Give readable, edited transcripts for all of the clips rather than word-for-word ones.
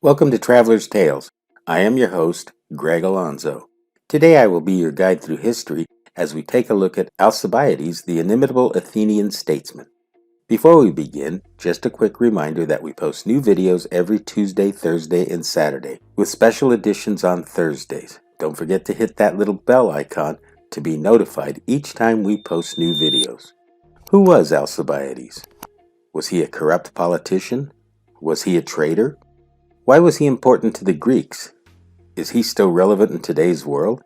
Welcome to Traveler's Tales. I am your host, Greg Alonzo. Today I will be your guide through history as we take a look at Alcibiades, the inimitable Athenian statesman. Before we begin, just a quick reminder that we post new videos every Tuesday, Thursday, and Saturday, with special editions on Thursdays. Don't forget to hit that little bell icon to be notified each time we post new videos. Who was Alcibiades? Was he a corrupt politician? Was he a traitor? Why was he important to the Greeks? Is he still relevant in today's world?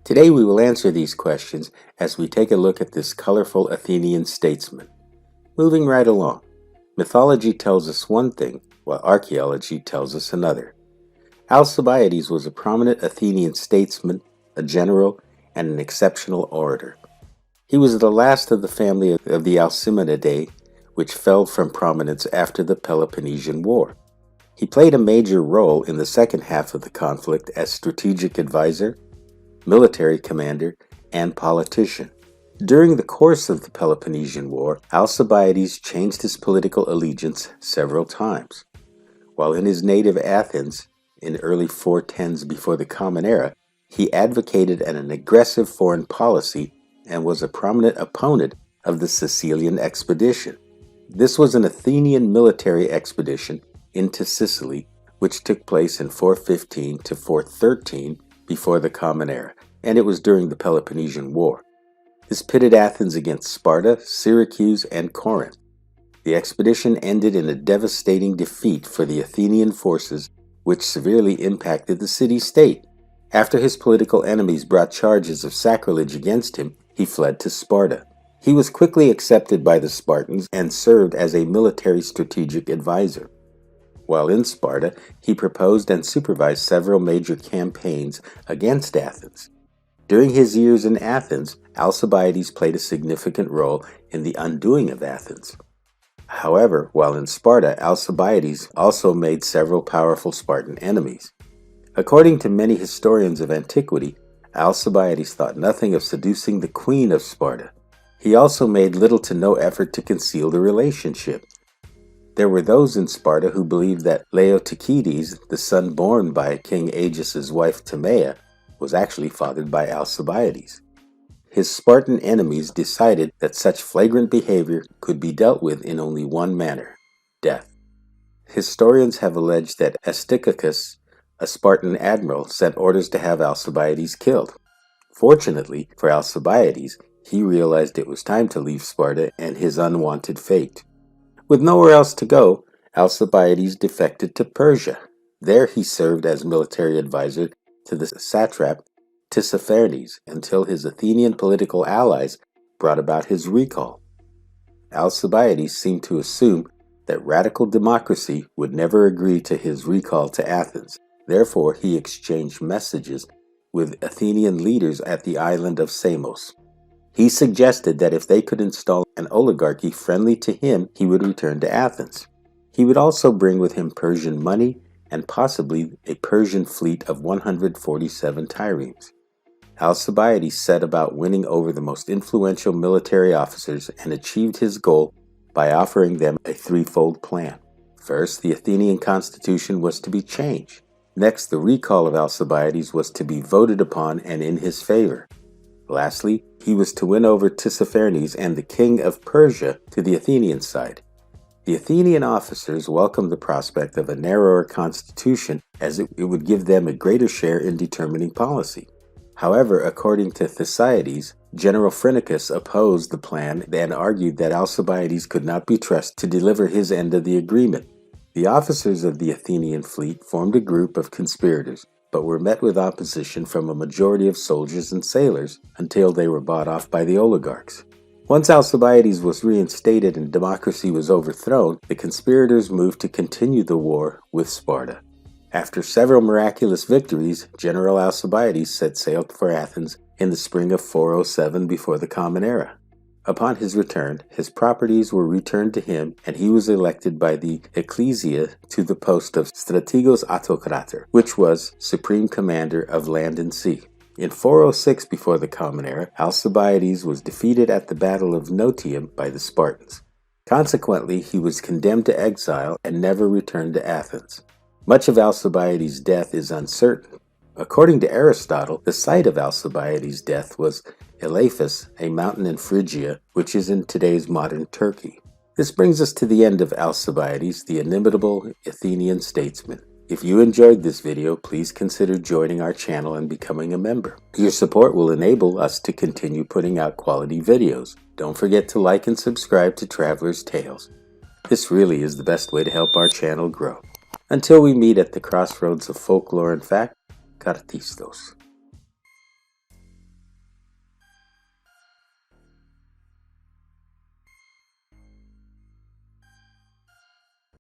Today we will answer these questions as we take a look at this colorful Athenian statesman. Moving right along, mythology tells us one thing, while archaeology tells us another. Alcibiades was a prominent Athenian statesman, a general, and an exceptional orator. He was the last of the family of the Alcibiades, which fell from prominence after the Peloponnesian War. He played a major role in the second half of the conflict as strategic advisor, military commander, and politician. During the course of the Peloponnesian War, Alcibiades changed his political allegiance several times. While in his native Athens, in early 410s before the Common Era, he advocated an aggressive foreign policy and was a prominent opponent of the Sicilian expedition. This was an Athenian military expedition into Sicily, which took place in 415 to 413 before the Common Era, and it was during the Peloponnesian War. This pitted Athens against Sparta, Syracuse, and Corinth. The expedition ended in a devastating defeat for the Athenian forces, which severely impacted the city-state. After his political enemies brought charges of sacrilege against him, he fled to Sparta. He was quickly accepted by the Spartans and served as a military strategic advisor. While in Sparta, he proposed and supervised several major campaigns against Athens. During his years in Athens, Alcibiades played a significant role in the undoing of Athens. However, while in Sparta, Alcibiades also made several powerful Spartan enemies. According to many historians of antiquity, Alcibiades thought nothing of seducing the queen of Sparta. He also made little to no effort to conceal the relationship. There were those in Sparta who believed that Leotychides, the son born by King Agis' wife Timea, was actually fathered by Alcibiades. His Spartan enemies decided that such flagrant behavior could be dealt with in only one manner: death. Historians have alleged that Astychicus, a Spartan admiral, sent orders to have Alcibiades killed. Fortunately for Alcibiades, he realized it was time to leave Sparta and his unwanted fate. With nowhere else to go, Alcibiades defected to Persia. There he served as military advisor to the satrap Tissaphernes until his Athenian political allies brought about his recall. Alcibiades seemed to assume that radical democracy would never agree to his recall to Athens. Therefore, he exchanged messages with Athenian leaders at the island of Samos. He suggested that if they could install an oligarchy friendly to him, he would return to Athens. He would also bring with him Persian money and possibly a Persian fleet of 147 triremes. Alcibiades set about winning over the most influential military officers and achieved his goal by offering them a threefold plan. First, the Athenian constitution was to be changed. Next, the recall of Alcibiades was to be voted upon and in his favor. Lastly, he was to win over Tissaphernes and the king of Persia to the Athenian side. The Athenian officers welcomed the prospect of a narrower constitution as it would give them a greater share in determining policy. However, according to Thucydides, General Phrynichus opposed the plan and argued that Alcibiades could not be trusted to deliver his end of the agreement. The officers of the Athenian fleet formed a group of conspirators, but were met with opposition from a majority of soldiers and sailors until they were bought off by the oligarchs. Once Alcibiades was reinstated and democracy was overthrown, the conspirators moved to continue the war with Sparta. After several miraculous victories, General Alcibiades set sail for Athens in the spring of 407 before the Common Era. Upon his return, his properties were returned to him, and he was elected by the Ecclesia to the post of Strategos Autocrator, which was Supreme Commander of Land and Sea. In 406 before the Common Era, Alcibiades was defeated at the Battle of Notium by the Spartans. Consequently, he was condemned to exile and never returned to Athens. Much of Alcibiades' death is uncertain. According to Aristotle, the site of Alcibiades' death was Elaphus, a mountain in Phrygia, which is in today's modern Turkey. This brings us to the end of Alcibiades, the inimitable Athenian statesman. If you enjoyed this video, please consider joining our channel and becoming a member. Your support will enable us to continue putting out quality videos. Don't forget to like and subscribe to Travelers' Tales. This really is the best way to help our channel grow. Until we meet at the crossroads of folklore and fact, Kartistos.